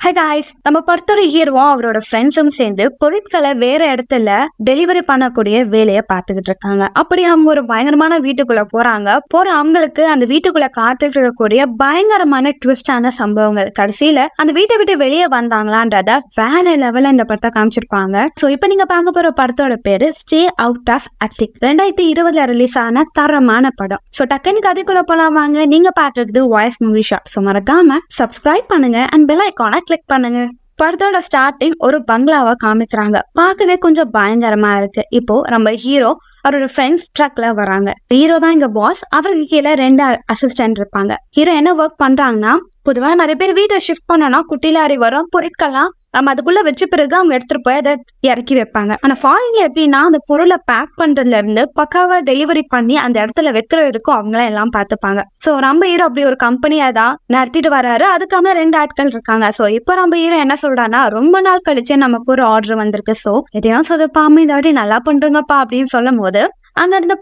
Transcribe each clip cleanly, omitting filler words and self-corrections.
High guys, நம்ம படத்தோட ஹீரோவும் அவரோட ஃப்ரெண்ட்ஸும் சேர்ந்து பொருட்களை வேற இடத்துல டெலிவரி பண்ணக்கூடிய வேலையை பார்த்துக்கிட்டு இருக்காங்க. அப்படி அவங்க ஒரு பயங்கரமான வீட்டுக்குள்ள போற அவங்களுக்கு அந்த வீட்டுக்குள்ள காத்துட்டு இருக்கக்கூடிய பயங்கரமான ட்விஸ்டான சம்பவங்கள் கடைசியில அந்த வீட்டை விட்டு வெளியே வந்தாங்களான்றத வேற லெவல்ல இந்த படத்தை காமிச்சிருப்பாங்க. சோ இப்ப நீங்க பார்க்க போற படத்தோட பேரு stay out of attic. 2020 release ஆன தரமான படம். சோ டக்குன்னு கதைக்குள்ள போலாம் வாங்க. நீங்க பார்த்துருக்குது வாய்ஸ் மூவி ஷாட். சோ மறக்காம சப்ஸ்கிரைப் பண்ணுங்க அண்ட் பெல் ஐகானை கிளிக் பண்ணுங்க. படத்தோட ஸ்டார்டிங் ஒரு பங்களாவை காமிக்கிறாங்க. பார்க்கவே கொஞ்சம் பயங்கரமா இருக்கு. இப்போ நம்ம ஹீரோ அவரோட ஃப்ரெண்ட்ஸ் ட்ரக்ல வராங்க. ஹீரோ தான் இங்க பாஸ். அவருக்கு கீழே 2 அசிஸ்டன்ட் இருப்பாங்க. ஹீரோ என்ன ஒர்க் பண்றாங்கன்னா, பொதுவா நிறைய பேர் வீட்டை ஷிஃப்ட் பண்ணனா குட்டி லாரி வரும், பொருட்கள்லாம் நம்ம அதுக்குள்ள வச்ச பிறகு அவங்க எடுத்துட்டு போய் அதை இறக்கி வைப்பாங்க. ஆனா ஃபாரின்ல எப்படின்னா அந்த பொருளை பேக் பண்றதுல இருந்து பக்காவா டெலிவரி பண்ணி அந்த இடத்துல வைக்கிறதுக்கும் அவங்களாம் எல்லாம் பார்த்துப்பாங்க. சோ நம்ம ஹீரோ அப்படி ஒரு கம்பெனியா தான் நடத்திட்டு வராரு. அதுக்கான 2 ஆட்கள் இருக்காங்க. சோ இப்போ நம்ம ஹீரோ என்ன சொல்றான்னா, ரொம்ப நாள் கழிச்சு நமக்கு ஒரு ஆர்டர் வந்திருக்கு. சோ எதையும் சொதப்பாம இந்த வாட்டி நல்லா பண்றீங்கப்பா அப்படின்னு சொல்லும் போது அந்த இடத்த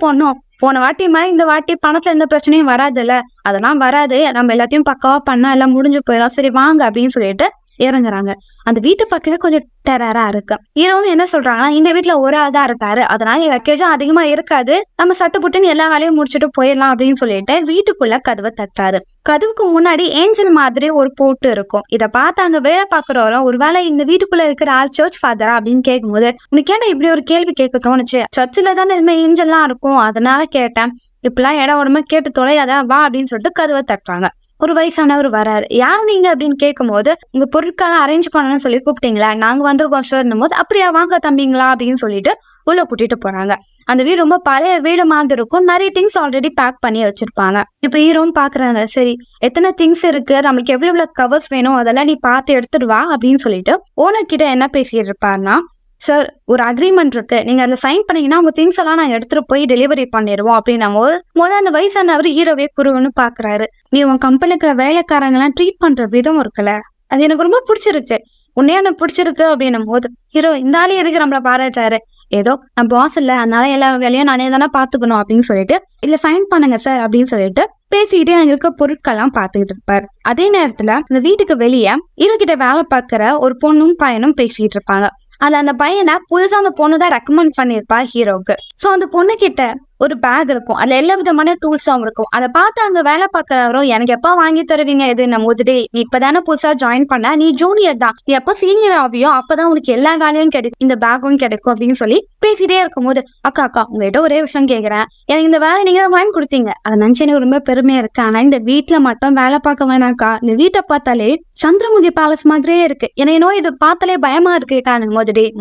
போன வாட்டி மாதிரி இந்த வாட்டி பணத்துல எந்த பிரச்சனையும் வராதுல்ல, அதெல்லாம் வராது, நம்ம எல்லாத்தையும் பக்காவா பண்ணா எல்லாம் முடிஞ்சு போயிடும், சரி வாங்க அப்படின்னு சொல்லிட்டு இறங்குறாங்க. அந்த வீட்டு பக்கமே கொஞ்சம் டெரரா இருக்கு. ஹீரோவும் என்ன சொல்றாங்கன்னா, இந்த வீட்டுல ஒரு ஆள் தான் இருக்காரு, அதனால லக்கேஜும் அதிகமா இருக்காது, நம்ம சட்டு புட்டுன்னு எல்லா வேலையும் முடிச்சுட்டு போயிடலாம் அப்படின்னு சொல்லிட்டு வீட்டுக்குள்ள கதவை தட்டுறாரு. கதவுக்கு முன்னாடி ஏஞ்சல் மாதிரி ஒரு போட்டு இருக்கும். இதை பார்த்து அங்க வேலை பாக்குறவரும், ஒருவேளை இந்த வீட்டுக்குள்ள இருக்கிற ஆள் சர்ச் ஃபாதரா அப்படின்னு கேட்கும்போது, உனக்கு ஏன்டா இப்படி ஒரு கேள்வி கேட்க தோணுச்சு, சர்ச்சில் தானே இதுமாதிரி ஏஞ்சல்லாம் இருக்கும், அதனால கேட்டேன், இப்பெல்லாம் இடம் உடம்பு கேட்டு தொலையாத வா அப்படின்னு சொல்லிட்டு கதவை தட்டுறாங்க. ஒரு வயசானவர் வராரு. யார் நீங்க அப்படின்னு கேட்கும் போது, உங்க பொருட்களை அரேஞ்ச் பண்ணணும்னு சொல்லி கூப்பிட்டீங்களா, நாங்க வந்திருக்கோம் சார் போது, அப்படியா வாங்க தம்பிங்களா அப்படின்னு சொல்லிட்டு உள்ள கூட்டிட்டு போறாங்க. அந்த வீடு ரொம்ப பழைய வீடு மாதிரி இருக்கும். நிறைய திங்ஸ் ஆல்ரெடி பேக் பண்ணி வச்சிருப்பாங்க. இப்ப ஹீரோவும் பாக்குறாங்க, சரி எத்தனை திங்ஸ் இருக்கு, நமக்கு எவ்வளவு கவர்ஸ் வேணும் அதெல்லாம் நீ பார்த்து எடுத்துட்டு வா அப்படின்னு சொல்லிட்டு ஓனர் கிட்ட என்ன பேசிட்டு இருப்பாருன்னா, சார் ஒரு அக்ரிமெண்ட் இருக்கு, நீங்க அதுல சைன் பண்ணீங்கன்னா உங்க திங்ஸ் எல்லாம் நாங்க எடுத்துட்டு போய் டெலிவரி பண்ணிடுவோம் அப்படின்னா போது அந்த வயசானவர் ஹீரோவே குருவன்னு பாக்குறாரு. நீ உன் கம்பெனில இருக்கிற வேலைக்காரங்க எல்லாம் ட்ரீட் பண்ற விதம் இருக்குல்ல, அது எனக்கு ரொம்ப பிடிச்சிருக்கு, உன்னையே எனக்கு பிடிச்சிருக்கு அப்படின்னும் போது ஹீரோ இந்த ஆளே எதுக்கு நம்மள பாராட்டுறாரு, ஏதோ நான் பாஸ் இல்ல அதனால எல்லா வேலையும் நானே தானே பாத்துக்கணும் அப்படின்னு சொல்லிட்டு இல்ல சைன் பண்ணுங்க சார் அப்படின்னு சொல்லிட்டு பேசிக்கிட்டே அங்க இருக்க பொருட்கள்லாம் பாத்துக்கிட்டு இருப்பாரு. அதே நேரத்துல இந்த வீட்டுக்கு வெளியே ஹீரோ கிட்ட வேலை பார்க்கிற ஒரு பொண்ணும் பையனும் பேசிட்டு இருப்பாங்க. அதுல அந்த பையனை புதுசா அந்த பொண்ணு தான் ரெக்கமெண்ட் பண்ணிருப்பா ஹீரோக்கு. சோ அந்த பொண்ணு கிட்ட ஒரு பேக் இருக்கும், அதுல எல்லா விதமான டூல்ஸும் இருக்கும். அதை பார்த்து அங்க வேலை பார்க்கறவரும், எனக்கு எப்ப வாங்கி தருவீங்க இது, நம்ம முதலே நீ இப்பதானே புதுசா ஜாயின் பண்ண, நீ ஜூனியர் தான், நீ எப்ப சீனியர் ஆவியோ அப்பதான் உனக்கு எல்லா வேலையும் கிடைக்கும், இந்த பேக்கும் கிடைக்கும் அப்படின்னு சொல்லி பேசிட்டே இருக்கும் போது, அக்கா உங்ககிட்ட ஒரே விஷயம் கேக்குறேன், எனக்கு இந்த வேலை நீங்க தான் வாங்கி கொடுத்தீங்க, அதை நினைச்சு எனக்கு ரொம்ப பெருமையா இருக்கு, ஆனா இந்த வீட்டுல மட்டும் வேலை பார்க்க வேணாக்கா, இந்த வீட்டை பார்த்தாலே சந்திரமுகி பேலஸ் மாதிரியே இருக்கு, என்னோ இது பார்த்தாலே பயமா இருக்கு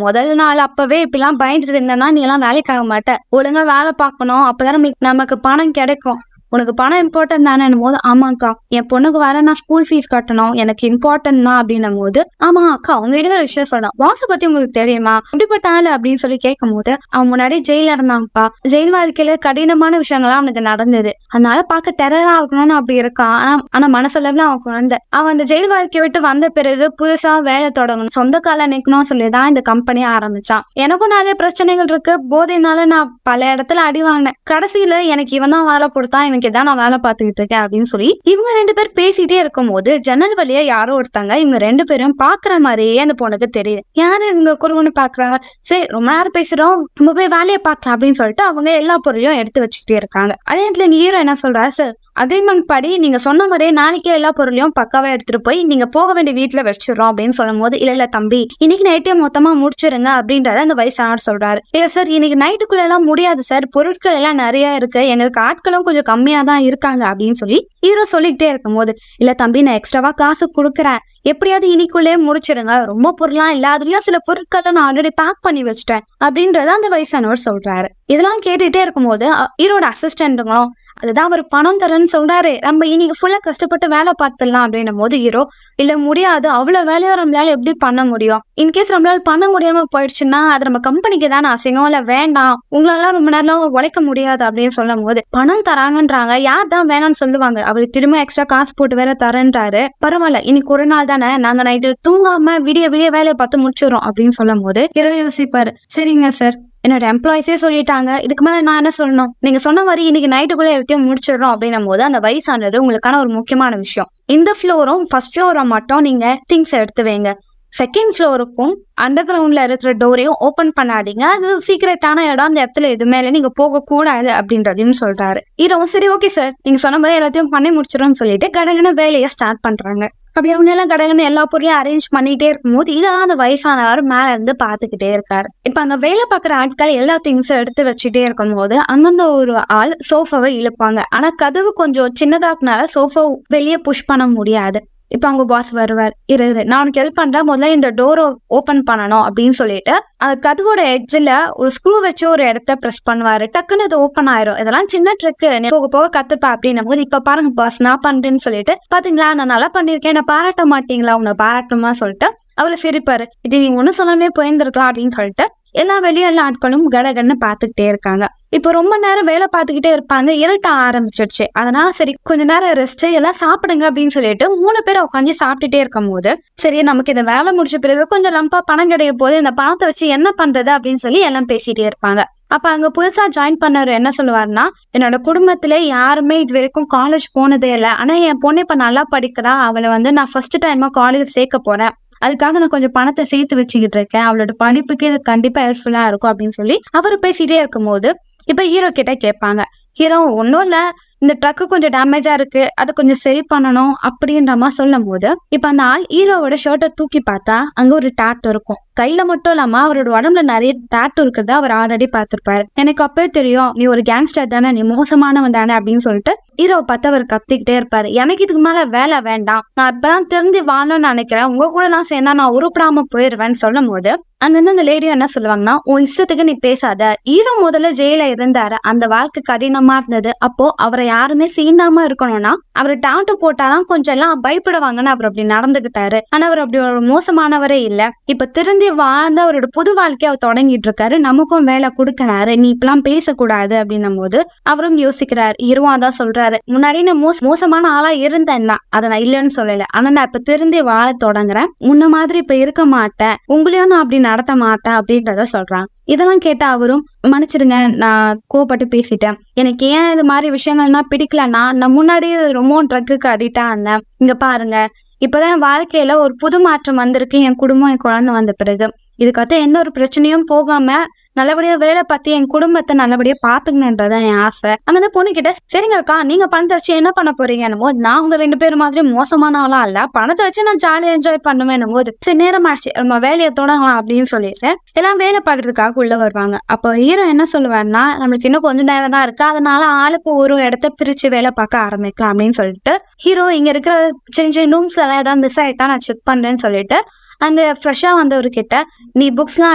முதல் நாள் அப்பவே இப்படிலாம் பயந்துட்டு இருந்தேன்னா நீ எல்லாம் வேலைக்காக மாட்டேன், ஒழுங்கா வேலை பார்க்கணும், அப்பதான் நமக்கு பணம் கிடைக்கும், உனக்கு பணம் இம்பார்ட்டன் தானே போது, ஆமாக்கா என் பொண்ணுக்கு வேற நான் ஸ்கூல் ஃபீஸ் கட்டணும், எனக்கு இம்பார்ட்டன் தான் அப்படின்னும் போது, ஆமா அக்கா உங்ககிட்ட ஒரு விஷயம் சொல்லணும், வாச பத்தி உங்களுக்கு தெரியுமா, இப்படிப்பட்ட ஆளு அப்படின்னு சொல்லி கேட்கும் போது, அவன் முன்னாடி ஜெயில இருந்தான்ப்பா, ஜெயில் வாழ்க்கையில கடினமான விஷயங்கள்லாம் அவனுக்கு நடந்தது, அதனால பார்க்க டெரரா இருக்கணும்னு அப்படி இருக்கான், ஆனா மனசளவுல அவன் குழந்தை, அவன் அந்த ஜெயில் வாழ்க்கையை விட்டு வந்த பிறகு புதுசா வேலை தொடங்கணும், சொந்த கால நிக்கணும்னு சொல்லிதான் இந்த கம்பெனியை ஆரம்பிச்சான், எனக்கும் நிறைய பிரச்சனைகள் இருக்கு, போதையினால நான் பல இடத்துல அடி வாங்கினேன், கடைசியில எனக்கு இவன் தான் வேலை கொடுத்தான், இவன் தான் நான் வேலை பார்த்துக்கிட்டு இருக்கேன் அப்படின்னு சொல்லி இவங்க 2 பேர் பேசிட்டே இருக்கும் போது ஜன்னல் வழியா யாரோ ஒருத்தாங்க இவங்க 2 பேரும் பாக்குற மாதிரியே அந்த பொண்ணுக்கு தெரியுது. யாரு இவங்க குருவன்னு பாக்குறாங்க, சரி ரொம்ப நேரம் பேசுறோம் நம்ம போய் வேலையை பார்க்கலாம் அப்படின்னு சொல்லிட்டு அவங்க எல்லா பொருளையும் எடுத்து வச்சுக்கிட்டே இருக்காங்க. அதே இடத்துல ஹீரோ என்ன சொல்றாரு, சார் அக்ரிமெண்ட் படி நீங்க சொன்ன மாதிரியே நாளைக்கே எல்லா பொருளையும் பக்காவா எடுத்துட்டு போய் நீங்க போக வேண்டிய வீட்டுல வச்சிடறோம் அப்படின்னு சொல்லும் போது, இல்ல தம்பி இன்னைக்கு நைட்டே மொத்தமா முடிச்சிருங்க அப்படின்றத அந்த வயசானவர் சொல்றாரு. இல்ல சார் இன்னைக்கு நைட்டுக்குள்ள எல்லாம் முடியாது சார், பொருட்கள் எல்லாம் நிறைய இருக்கு, எங்களுக்கு ஆட்களும் கொஞ்சம் கம்மியா தான் இருக்காங்க அப்படின்னு சொல்லி ஹீரோ சொல்லிக்கிட்டே இருக்கும் போது, இல்ல தம்பி நான் எக்ஸ்ட்ராவா காசு கொடுக்குறேன், எப்படியாவது இன்னைக்குள்ளே முடிச்சிருங்க, ரொம்ப பொருளாம் இல்ல, அதுலயும் சில பொருட்களை நான் ஆல்ரெடி பேக் பண்ணி வச்சுட்டேன் அப்படின்றத அந்த வயசானவர் சொல்றாரு. இதெல்லாம் கேட்டுட்டே இருக்கும் போது ஹீரோட அசிஸ்டன்ட்டுங்களும், அதுதான் அவர் பணம் தரேன்னு சொல்றாரு, நம்ம இன்னைக்கு ஃபுல்லா கஷ்டப்பட்டு வேலை பார்த்துடலாம் அப்படின்னும் போது ஹீரோ, இல்ல முடியாது, அவ்வளவு வேலையை நம்மளால எப்படி பண்ண முடியும், இன்கேஸ் நம்மளால பண்ண முடியாம போயிடுச்சுன்னா அது நம்ம கம்பெனிக்கு தானே அசிங்கம், இல்ல வேண்டாம் உங்களால ரொம்ப நேரம் உழைக்க முடியாது அப்படின்னு சொல்லும் போது, பணம் தராங்கன்றாங்க, யார் தான் வேணாம்னு சொல்லுவாங்க, அவரு திரும்ப எக்ஸ்ட்ரா காசு போட்டு வேற தரேன்றாரு, பரவாயில்ல இன்னைக்கு ஒரு நாள் தானே, நாங்க நைட்டு தூங்காம விடிய வேலையை பார்த்து முடிச்சிடறோம் அப்படின்னு சொல்லும் போது ஹீரோ யோசிப்பாரு, சரிங்க சார் என்னோட எம்ப்ளாயிஸே சொல்லிட்டாங்க, இதுக்கு மேல நான் என்ன சொல்லணும்? நீங்க சொன்ன மாதிரி இன்னைக்கு நைட்டுக்குள்ள எல்லாத்தையும் முடிச்சிடுறோம் அப்படின்னும் போது அந்த வயசானது உங்களுக்கான ஒரு முக்கியமான விஷயம். இந்த ஃப்ளோரும் ஃபர்ஸ்ட் ஃப்ளோரை மட்டும் நீங்க திங்ஸ் எடுத்து வைங்க. செகண்ட் ஃப்ளோருக்கும் அண்டர் கிரவுண்ட்ல இருக்கிற டோரையும் ஓபன் பண்ணாதீங்க. அது சீக்ரெட்டான இடம், அந்த இடத்துல எதுவுமே இல்லை, நீங்க போக கூடாது அப்படின்றதையும் சொல்றாரு. ஹீரோவும் சரி ஓகே சார், நீங்க சொன்ன மாதிரி எல்லாத்தையும் பண்ணி முடிச்சிடும்னு சொல்லிட்டு கடகன வேலையை ஸ்டார்ட் பண்றாங்க. அப்படி அவங்க எல்லாம் கடகன்னு எல்லா பொருளையும் அரேஞ்ச் பண்ணிட்டே இருக்கும்போது இதெல்லாம் அந்த வயசானவர் மேல இருந்து பாத்துக்கிட்டே இருக்காரு. இப்ப அங்க வேலை பாக்குற ஆட்கள் எல்லா திங்ஸும் எடுத்து வச்சுட்டே இருக்கும் போது அந்தந்த ஒரு ஆள் சோஃபாவை இழுப்பாங்க. ஆனா கதவு கொஞ்சம் சின்னதாக்குனால சோஃபா வெளியே புஷ் பண்ண முடியாது. இப்ப அவங்க பாஸ் வருவார், இரு நான் உனக்கு ஹெல்ப் பண்றேன், முதல்ல இந்த டோரை ஓபன் பண்ணணும் அப்படின்னு சொல்லிட்டு அந்த கதவோட எட்ஜ்ல ஒரு ஸ்க்ரூ வச்சு ஒரு இடத்த பிரஸ் பண்ணுவாரு. டக்குன்னு அது ஓப்பன் ஆயிரும். இதெல்லாம் சின்ன ட்ரிக்கு, போக போக கத்துப்பா அப்படின்னும் போது இப்ப பாருங்க பாஸ் நான் பண்றேன்னு சொல்லிட்டு, பாத்தீங்களா நான் நல்லா பண்ணிருக்கேன், என்ன பாராட்ட மாட்டீங்களா, உன்னை பாராட்டணுமா சொல்லிட்டு அவரு சிரிப்பாரு. இது நீங்க ஒண்ணு சொல்லாமே போயிருந்திருக்கலாம் அப்படின்னு சொல்லிட்டு எல்லா வெளியும் எல்லா ஆட்களும் கடகன்னு பாத்துக்கிட்டே இருக்காங்க. இப்போ ரொம்ப நேரம் வேலை பார்த்துக்கிட்டே இருப்பாங்க, இருட்ட ஆரம்பிச்சிடுச்சு. அதனால சரி கொஞ்ச நேரம் ரெஸ்ட், எல்லாம் சாப்பிடுங்க அப்படின்னு சொல்லிட்டு 3 பேர் உட்காந்து சாப்பிட்டுட்டே இருக்கும் போது சரி நமக்கு இந்த வேலை முடிச்ச பிறகு கொஞ்சம் லம்பா பணம் கிடைக்க போது இந்த பணத்தை வச்சு என்ன பண்றது அப்படின்னு சொல்லி எல்லாம் பேசிட்டே இருப்பாங்க. அப்ப அங்க புதுசா ஜாயின் பண்ணவர் என்ன சொல்லுவாருன்னா, என்னோட குடும்பத்துல யாருமே இது வரைக்கும் காலேஜ் போனதே இல்லை, ஆனா என் பொண்ணு இப்ப நல்லா படிக்கிறா, அவளை நான் ஃபர்ஸ்ட் டைமா காலேஜ் சேர்க்க போறேன், அதுக்காக நான் கொஞ்சம் பணத்தை சேர்த்து வச்சுக்கிட்டு இருக்கேன், அவளோட படிப்புக்கு இது கண்டிப்பா ஹெல்ப்ஃபுல்லா இருக்கும் அப்படின்னு சொல்லி அவரு பேசிட்டே இருக்கும் போது இப்ப ஹீரோ கிட்ட கேட்பாங்க. ஹீரோ ஒன்னும் இல்ல, இந்த ட்ரக்கு கொஞ்சம் டேமேஜா இருக்கு, அதை கொஞ்சம் சரி பண்ணணும் அப்படின்ற மாதிரி சொல்லும் போது இப்ப அந்த ஆள் ஹீரோவோட ஷர்ட்டை தூக்கி பார்த்தா அங்க ஒரு டாட்டூ இருக்கும். கையில மட்டும் இல்லாம அவரோட உடம்புல நிறைய டாட்டூ இருக்கிறத அவர் ஆல்ரெடி பார்த்திருப்பாரு. எனக்கு அப்பவே தெரியும் நீ ஒரு கேங்ஸ்டர் தானே, நீ மோசமானவன் தானே அப்படின்னு சொல்லிட்டு ஹீரோவை பார்த்து அவர் கத்திக்கிட்டே இருப்பாரு. எனக்கு இதுக்கு மேல வேலை வேண்டாம், நான் இப்பதான் திருந்தி வாழணும்னு நினைக்கிறேன், உங்க கூட எல்லாம் சேர்ந்தா நான் உருப்படாம போயிருவேன்னு சொல்லும் போது அங்கிருந்து அந்த லேடியும் என்ன சொல்லுவாங்கன்னா, உன் இஷ்டத்துக்கு நீ பேசாத, ஹீரோ முதல்ல ஜெயில இருந்தாரு, அந்த வாழ்க்கை கடினமா இருந்தது, அப்போ அவரை யாருமே சீண்டாம இருக்கணும்னா அவர் டாட்டூ போட்டாதான் கொஞ்சம் எல்லாம் பயப்படுவாங்கன்னு அவர் அப்படி நடந்துகிட்டாரு. ஆனா அவர் அப்படி ஒரு மோசமானவரே இல்ல, இப்ப திருந்தி வாழ்ந்த அவரோட புது வாழ்க்கைய அவர் தொடங்கிட்டு இருக்காரு, நமக்கும் வேலை கொடுக்கறாரு, நீ இப்பெல்லாம் பேசக்கூடாது அப்படின்னும் போது அவரும் யோசிக்கிறாரு. ஹீரோவா தான் சொல்றாரு, முன்னாடி நான் மோசமான ஆளா இருந்தேன் தான், அதை நான் இல்லைன்னு சொல்லல, ஆனா நான் இப்ப திருந்தி வாழ தொடங்குறேன், முன்ன மாதிரி இப்ப இருக்க மாட்டேன், உங்களையும் நான் அப்படி நடத்த மாட்டேன் அப்படின்றத சொல்றாங்க. இதெல்லாம் கேட்டா அவரும் மன்னிச்சிடுங்க, நான் கோவப்பட்டு பேசிட்டேன், எனக்கு ஏன் இது மாதிரி விஷயங்கள்னா பிடிக்கலன்னா நான் முன்னாடி ரொம்ப ட்ரக்குக்கு அடிக்டா இருந்தேன், இங்க பாருங்க இப்பதான் வாழ்க்கையில ஒரு புது மாற்றம் வந்திருக்கு, என் குடும்பம் என் குழந்தை வந்த பிறகு இதுக்கத்த எந்த ஒரு பிரச்சனையும் போகாம நல்லபடியா வேலை பார்த்து என் குடும்பத்தை நல்லபடியா பாத்துக்கணுன்றதான் என் ஆசை. அங்க பொண்ணு கிட்ட சரிங்க அக்கா நீங்க பணத்தை வச்சு என்ன பண்ண போறீங்கன்னு போது நான் உங்க 2 பேரும் மாதிரி மோசமானவளா இல்ல, பணத்தை வச்சு நான் ஜாலியா என்ஜாய் பண்ணுவேன் போது சரி நேரம் ஆச்சு நம்ம வேலையை தொடங்கலாம் அப்படின்னு சொல்லிட்டு எல்லாம் வேலை பார்க்கறதுக்காக உள்ள வருவாங்க. அப்போ ஹீரோ என்ன சொல்லுவாருன்னா, நம்மளுக்கு இன்னும் கொஞ்ச நேரம் தான் இருக்கு, அதனால ஆளுக்கு ஒரு இடத்த பிரிச்சு வேலை பார்க்க ஆரம்பிக்கலாம் அப்படின்னு சொல்லிட்டு ஹீரோ இங்க இருக்கிற சின்ன சின்ன ரூம்ஸ் எல்லாம் ஏதாவது மிஸ் ஆயிட்டா நான் செக் பண்றேன்னு சொல்லிட்டு அங்க ஃப்ரெஷ்ஷா வந்தவர்கிட்ட நீ புக்ஸ் எல்லாம்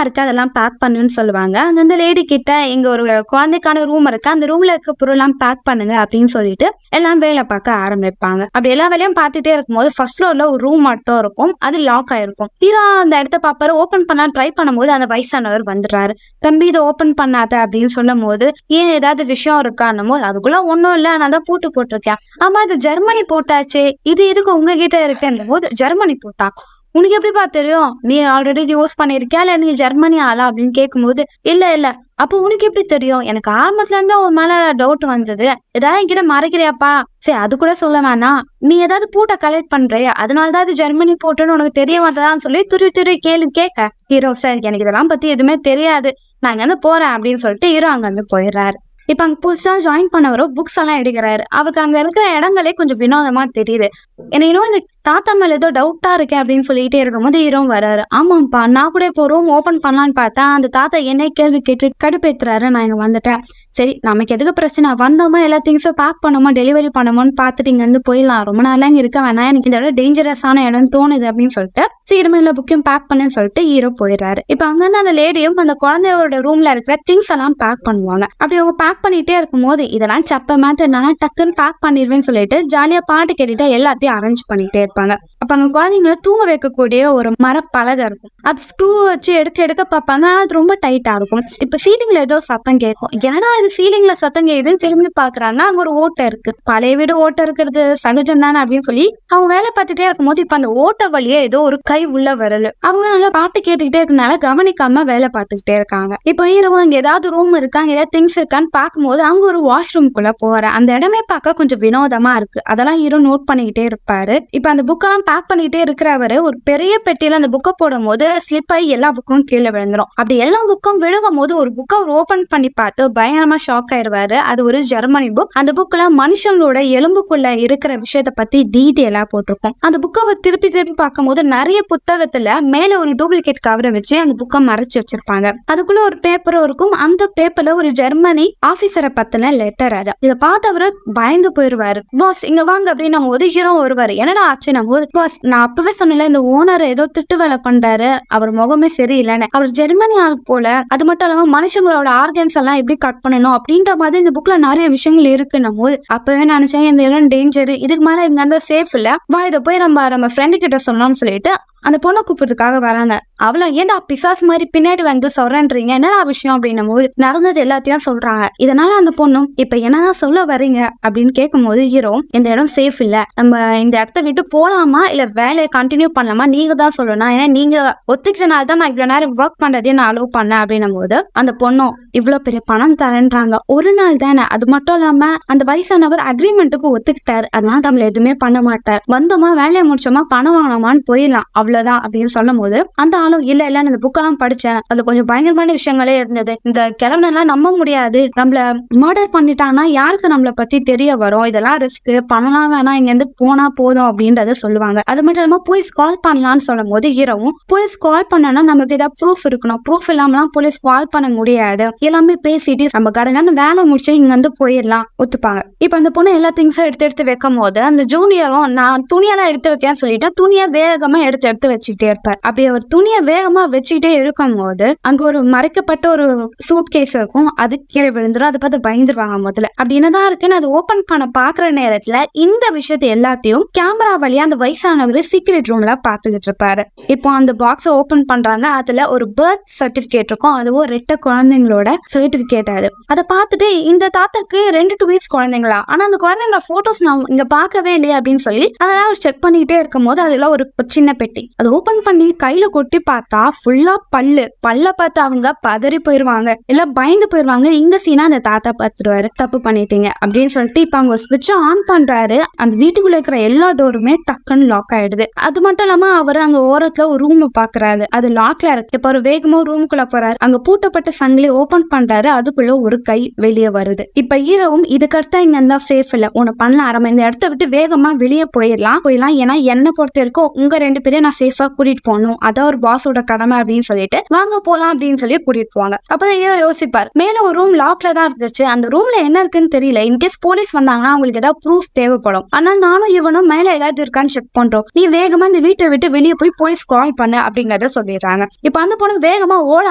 இருக்கு அதெல்லாம் பேக் பண்ணுன்னு சொல்லுவாங்க. அங்க அந்த லேடி கிட்ட இங்க ஒரு குழந்தைக்கான ரூம் இருக்கு, அந்த ரூம்ல இருக்க பொருள் எல்லாம் பேக் பண்ணுங்க அப்படின்னு சொல்லிட்டு எல்லாம் வேலை பார்க்க ஆரம்பிப்பாங்க. அப்படி எல்லா வேலையும் பார்த்துட்டே இருக்கும்போது ஃபர்ஸ்ட் ஃப்ளோர்ல ஒரு ரூம் மட்டும் இருக்கும், அது லாக் ஆயிருக்கும். ஹீரோ அந்த இடத்த பாப்பாரு, ஓபன் பண்ண ட்ரை பண்ணும்போது அந்த வயசானவர் வந்துடுறாரு. தம்பி இதை ஓபன் பண்ணாத அப்படின்னு சொல்லும் போது ஏன் ஏதாவது விஷயம் இருக்கான்னும் போது அதுக்குள்ள ஒன்னும் இல்ல, நான் தான் பூட்டு போட்டிருக்கேன். ஆமா இது ஜெர்மனி போட்டாச்சு, இது எதுக்கு உங்ககிட்ட இருக்குன்னும் போது ஜெர்மனி போட்டா உனக்கு எப்படிப்பா தெரியும், நீ ஆல்ரெடி யூஸ் பண்ணிருக்கியா இல்ல நீ ஜெர்மனி ஆளா அப்படின்னு கேட்கும்போது இல்ல அப்போ உனக்கு எப்படி தெரியும், எனக்கு ஆரம்பத்துல இருந்து உன் மேல டவுட் வந்தது, ஏதாவது என்கிட்ட மறைக்கிறியாப்பா, சரி அது கூட சொல்ல வேணாம், நீ ஏதாவது பூட்டை கலெக்ட் பண்றியா அதனாலதான் அது ஜெர்மனி போட்டுன்னு உனக்கு தெரிய வந்ததான்னு சொல்லி துரு கேள்வி கேட்க ஹீரோ சார் எனக்கு இதெல்லாம் பத்தி எதுவுமே தெரியாது, நான் இங்க இருந்து போறேன் அப்படின்னு சொல்லிட்டு ஹீரோ அங்க இருந்து போயிடுறாரு. இப்ப அங்க புதுசா ஜாயின் பண்ணவரோ புக்ஸ் எல்லாம் எடுக்கிறாரு. அவருக்கு அங்க இருக்கிற இடங்களே கொஞ்சம் வினோதமா தெரியுது. எனக்கு இன்னும் இந்த தாத்தா மேல ஏதோ டவுட்டா இருக்கு அப்படின்னு சொல்லிட்டே இருக்கும்போது ஹீரோ வர்றாரு. ஆமாப்பா நான் கூட இப்போ ரூம் ஓபன் பண்ணலான்னு பார்த்தா அந்த தாத்தா என்ன கேள்வி கேட்டு கடுப்பேத்துறாரு, நான் இங்க வந்துட்டேன், சரி நமக்கு எதுக்கு பிரச்சனை, வந்தோமா எல்லா திங்ஸும் பேக் பண்ணோமா டெலிவரி பண்ணோமான்னு பார்த்துட்டு இங்க வந்து போயிடலாம், ரொம்ப நாளா இங்க இருக்க வேணாம், எனக்கு இதோட டேஞ்சரஸான இடம் தோணுது அப்படின்னு சொல்லிட்டு சீக்கிரமே எல்லா புக்கையும் பேக் பண்ணுன்னு சொல்லிட்டு ஹீரோ போயிடுறாரு. இப்ப அங்கிருந்து அந்த லேடியும் அந்த குழந்தையோட ரூம்ல இருக்கிற திங்ஸ் எல்லாம் பேக் பண்ணுவாங்க. அப்படி அவங்க பேக் பண்ணிட்டே இருக்கும் போது இதெல்லாம் சப்ப மேட்டர் நான் டக்குன்னு பேக் பண்ணிடுவேன்னு சொல்லிட்டு ஜாலியா பாட்டு கேட்டுட்டு எல்லாத்தையும் அரேஞ்ச் பண்ணிட்டே இருப்பாங்க. பார்ப்பாங்க. அப்ப அந்த குழந்தைங்களை தூங்க வைக்கக்கூடிய ஒரு மரப்பலகை இருக்கும். அது ஸ்க்ரூ வச்சு எடுக்க எடுக்க பார்ப்பாங்க. ஆனா அது ரொம்ப டைட்டா இருக்கும். இப்ப சீலிங்ல ஏதோ சத்தம் கேட்கும். ஏன்னா இது சீலிங்ல சத்தம் கேக்குதுன்னு திரும்பி பாக்குறாங்க. அங்க ஒரு ஓட்டை இருக்கு. பழைய வீடு ஓட்டை இருக்கிறது சகஜம் தானே அப்படின்னு சொல்லி அவங்க வேலை பார்த்துட்டே இருக்கும்போது இப்ப அந்த ஓட்டை வழியே ஏதோ ஒரு கை உள்ள வரல. அவங்க நல்லா பாட்டு கேட்டுக்கிட்டே இருக்கனால கவனிக்காம வேலை பார்த்துக்கிட்டே இருக்காங்க. இப்ப ஹீரோ இங்க ஏதாவது ரூம் இருக்காங்க, ஏதாவது திங்ஸ் இருக்கான்னு பார்க்கும்போது அங்க ஒரு வாஷ்ரூம்குள்ள போற அந்த இடமே பார்க்க கொஞ்சம் வினோதமா இருக்கு. அதெல்லாம் ஹீரோ நோட் பண்ணிக்கிட்டே இருப்பாரு. இப்ப அந்த புக்கெல்லாம் பேக் பண்ணிக்கிட்டே இருக்கிறவரு ஒரு பெரிய பெட்டியில அந்த புக்கை போடும் போது ஸ்லிப் ஆகி எல்லா புக்கும் கீழே விழுந்துரும். அப்படி எல்லா புக்கும் விழுகும் போது ஒரு புக்கை ஓபன் பண்ணி பார்த்து பயங்கரமா ஷாக் ஆயிருவாரு. அது ஒரு ஜெர்மனி புக். அந்த புக்ல மனுஷங்களோட எலும்புக்குள்ள இருக்கிற விஷயத்த பத்தி டீட்டெயிலா போட்டிருக்கும். அந்த புக்கை திருப்பி திருப்பி பார்க்கும்போது நிறைய புத்தகத்துல மேல ஒரு டூப்ளிகேட் கவரை வச்சு அந்த புக்கை மறைச்சு வச்சிருப்பாங்க. அதுக்குள்ள ஒரு பேப்பரும் இருக்கும். அந்த பேப்பர்ல ஒரு ஜெர்மனி ஆபீசரை பத்தின லெட்டர். அது இதை பார்த்தவரை பயந்து போயிருவாரு. பாஸ் இங்க வாங்க அப்படின்னு போது ஹீரோ வருவாரு. என்னடா ஆச்சு நம்ம பாஸ், நான் அப்பவே சொன்னல இந்த ஓனர் ஏதோ திட்டு வேலை பண்றாரு, அவர் முகமே சரியில்லைன்னு. அவர் ஜெர்மனி ஆள் போல. அது மட்டும் இல்லாம மனுஷங்களோட ஆர்கன்ஸ் எல்லாம் எப்படி கட் பண்ணணும் அப்படின்ற மாதிரி இந்த புக்ல நிறைய விஷயங்கள் இருக்கு. நம்ம அப்பவே நினைச்சேன் இந்த இடம் டேஞ்சர், இதுக்கு மேல இங்க அந்த சேஃப் இல்ல, வா இதை போய் நம்ம ஃப்ரெண்டு கிட்ட சொல்லலாம்னு சொல்லிட்டு அந்த பொண்ணை கூப்பிடுறதுக்காக வராங்க. அவள ஏன்டா பிசாஸ் மாதிரி பின்னாடி வந்து சொல்றேன்றீங்க, என்னடா விஷயம் அப்படின்னும் போது நடந்தது எல்லாத்தையும் சொல்றாங்க. இதனால அந்த பொண்ணும் இப்ப என்னதான் சொல்ல வரீங்க அப்படின்னு கேட்கும் போது ஹீரோ இந்த இடம் சேஃப் இல்ல, நம்ம இந்த இடத்த விட்டு போலாமா இல்ல வேலையை கண்டினியூ பண்ணலாமா நீங்க தான் சொல்லணும், ஏன்னா நீங்க ஒத்துக்கிட்டனால தான் நான் இவ்வளவு நேரம் ஒர்க் பண்றதே நான் அலோவ் பண்ணேன் அப்படின்னும் போது அந்த பொண்ணும் இவ்வளவு பெரிய பணம் தரேன்றாங்க, ஒரு நாள் தானே, அது மட்டும் இல்லாம அந்த வயசானவர் அக்ரிமெண்ட்டுக்கு ஒத்துக்கிட்டாரு, அதனால நம்மள எதுவுமே பண்ண மாட்டார், வந்தோமா வேலையை முடிச்சோமா பணம் வாங்கலாமான்னு போயிடலாம் அவ்வளவுதான் அப்படின்னு சொல்லும் போது அந்த ஆளும் இல்ல இந்த புக்கெல்லாம் படிச்சேன், அது கொஞ்சம் பயங்கரமான விஷயங்களே இருந்தது, இந்த கிழவனெல்லாம் நம்ப முடியாது, நம்மள மர்டர் பண்ணிட்டாங்கன்னா யாருக்கு நம்மளை பத்தி தெரிய வரும், இதெல்லாம் ரிஸ்க், பணம்லாம் வேணா இங்க இருந்து போனா போதும் அப்படின்றத சொல்லுவாங்க. அது மட்டும் இல்லாம போலீஸ் கால் பண்ணலாம்னு சொல்லும் போது ஹீரோவும் போலீஸ் கால் பண்ணனா நமக்கு ஏதாவது ப்ரூஃப் இருக்கணும், ப்ரூஃப் இல்லாமலாம் போலீஸ் கால் பண்ண முடியாது, எல்லாமே பேசிட்டு நம்ம கடனான வேலை முடிச்சு இங்க வந்து போயிடலாம் ஒத்துப்பாங்க. இப்ப அந்த பொண்ணு எல்லா திங்ஸும் எடுத்து வைக்கும் போது அந்த ஜூனியரும் நான் துணியெல்லாம் எடுத்து வைக்கன்னு சொல்லிட்டு துணியை வேகமா எடுத்து வச்சுக்கிட்டே இருப்பார். அப்படி அவர் துணியை வேகமா வச்சுக்கிட்டே இருக்கும் போது அங்க ஒரு மறைக்கப்பட்ட ஒரு சூட் கேஸ் இருக்கும், அது கீழே விழுந்துரும். அதை பார்த்து பயந்துருவாங்க முதல்ல. அப்படி என்னதான் இருக்குன்னு அதை ஓபன் பண்ண பாக்குற நேரத்துல இந்த விஷயத்தை எல்லாத்தையும் கேமரா வழியா அந்த வயசானவர் சீக்ரெட் ரூம்ல பாத்துக்கிட்டு இருப்பாரு. இப்போ அந்த பாக்ஸை ஓபன் பண்றாங்க. அதுல ஒரு பர்த் சர்டிபிகேட் இருக்கும், அதுவும் 2 குழந்தைங்களோட சர்டிபிகேட். அதை பார்த்துட்டு இந்த தாத்தாக்கு 2 வயசு குழந்தைங்களா, ஆனா அந்த குழந்தைங்களோட போட்டோஸ் நான் இங்க பார்க்கவே இல்லையே அப்படின்னு சொல்லி அதெல்லாம் அவர் செக் பண்ணிக்கிட்டே இருக்கும் போது அதுல ஒரு சின்ன பெட்டி அதை ஓபன் பண்ணி கையில கொட்டி பார்த்தா ஃபுல்லா பல்ல பார்த்து அவங்க பதறி போயிருவாங்க, எல்லாம் பயந்து போயிருவாங்க. இந்த சீனா அந்த தாத்தா பார்த்துருவாரு, தப்பு பண்ணிட்டீங்க அப்படின்னு சொல்லிட்டு இப்ப அவங்க ஸ்விட்ச் ஆன் பண்றாரு. அந்த வீட்டுக்குள்ள இருக்கிற எல்லா டோருமே டக்குன்னு லாக் ஆயிடுது. அது மட்டும் இல்லாம அவர் அங்க ஓரத்துல ஒரு ரூம் பாக்குறாரு, அது லாக்ல இருக்கு. இப்ப ஒரு வேகமா ரூமுக்குள்ள போறாரு, அங்க பூட்டப்பட்ட சங்கிலி ஓபன் பண்றாரு, அதுக்குள்ள ஒரு கை வெளியே வருது. இப்ப ஹீரோவும் இதுக்கடுத்தா இங்க இருந்தா சேஃப் இல்ல, உன்னை பண்ண ஆரம்பம், இந்த இடத்த விட்டு வேகமா வெளியே போயிடலாம், ஏன்னா என்ன பொறுத்த வரைக்கும் உங்க 2 பேரையும் நான் சேஃபா கூட்டிட்டு போகணும், அதான் ஒரு பாஸோட கடமை அப்படின்னு சொல்லிட்டு வாங்க போலாம் அப்படின்னு சொல்லி கூட்டிட்டு போவாங்க. அப்பதான் ஹீரோ யோசிப்பார், மேல ஒரு ரூம் லாக்ல தான் இருந்துச்சு, அந்த ரூம்ல என்ன இருக்குன்னு தெரியல, இன்கேஸ் போலீஸ் வந்தாங்கன்னா அவங்களுக்கு ஏதாவது ப்ரூஃப் தேவைப்படும், ஆனா நானும் இவனும் மேல ஏதாவது இருக்கான்னு செக் பண்றோம், நீ வேகமா இந்த வீட்டை விட்டு வெளியே போய் போலீஸ் கால் பண்ணு அப்படிங்கறத சொல்லிடுறாங்க. இப்ப அந்த பொண்ணு வேகமா ஓட